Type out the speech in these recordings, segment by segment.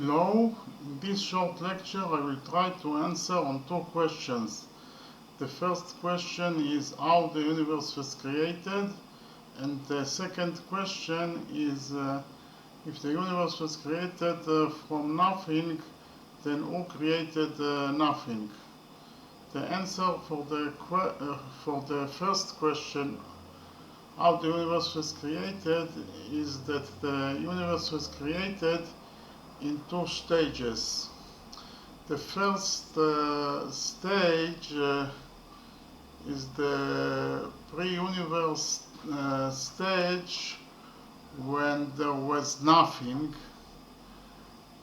Hello, in this short lecture I will try to answer on two questions. The first question is how the universe was created, and the second question is if the universe was created from nothing, then who created nothing? The answer for the first question, how the universe was created, is that the universe was created in two stages. The first stage is the pre-universe stage, when there was nothing,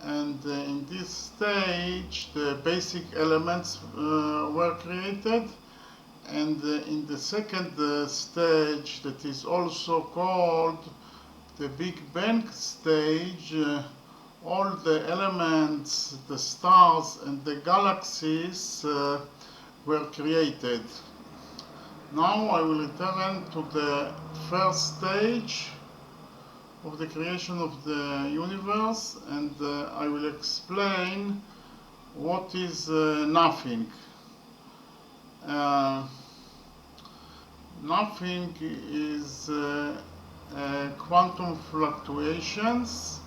and in this stage the basic elements were created, and in the second stage, that is also called the Big Bang stage, all the elements, the stars and the galaxies were created. Now I will return to the first stage of the creation of the universe, and I will explain what is nothing. Nothing is quantum fluctuations,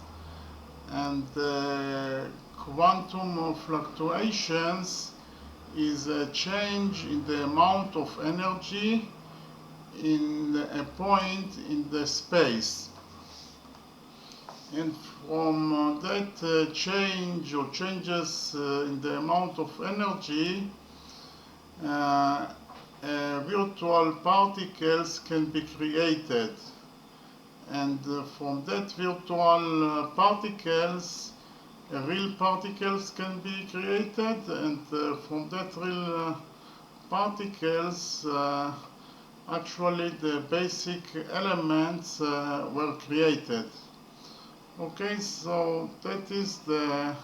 and quantum fluctuations is a change in the amount of energy in a point in the space. And from that change or changes in the amount of energy, virtual particles can be created. And from that virtual particles, real particles can be created, and from that real particles, actually the basic elements were created. Okay, so that is the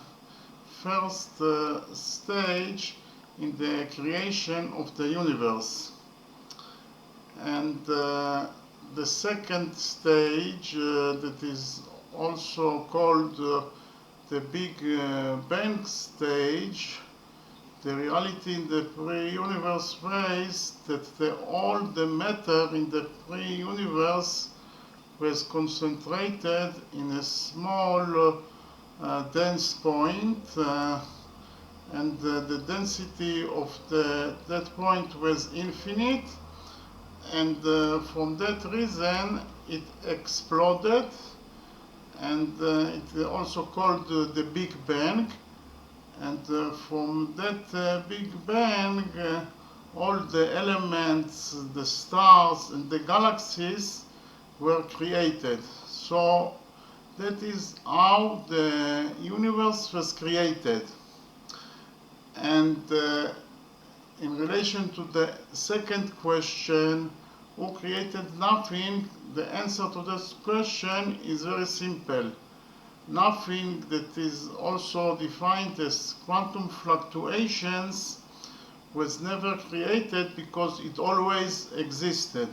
first stage in the creation of the universe. And the second stage, that is also called the Big Bang stage, the reality in the pre-universe phase, that all the matter in the pre-universe was concentrated in a small dense point, and the density of that point was infinite, and from that reason it exploded, and it's also called the Big Bang. And from that Big Bang, all the elements, the stars and the galaxies were created. So that is how the universe was created. And in relation to the second question, who created nothing, the answer to this question is very simple. Nothing, that is also defined as quantum fluctuations, was never created because it always existed.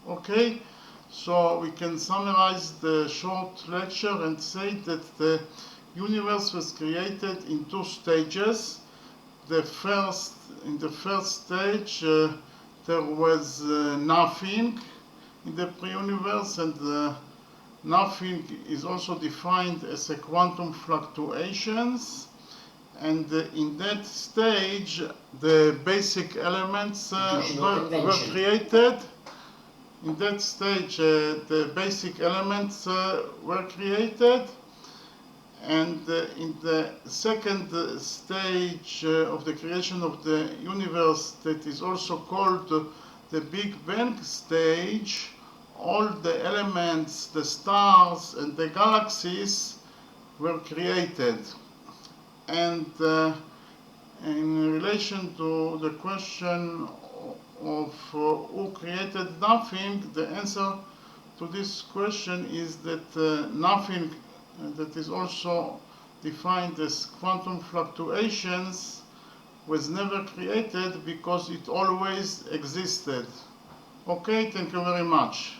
Okay? So we can summarize the short lecture and say that the universe was created in two stages. In the first stage, there was nothing in the pre-universe, and nothing is also defined as a quantum fluctuations. And in that stage, the basic elements were created. In that stage, the basic elements were created. And in the second stage of the creation of the universe, that is also called the Big Bang stage, all the elements, the stars and the galaxies were created. And in relation to the question of who created nothing, the answer to this question is that nothing, that is also defined as quantum fluctuations, was never created because it always existed. Okay, thank you very much.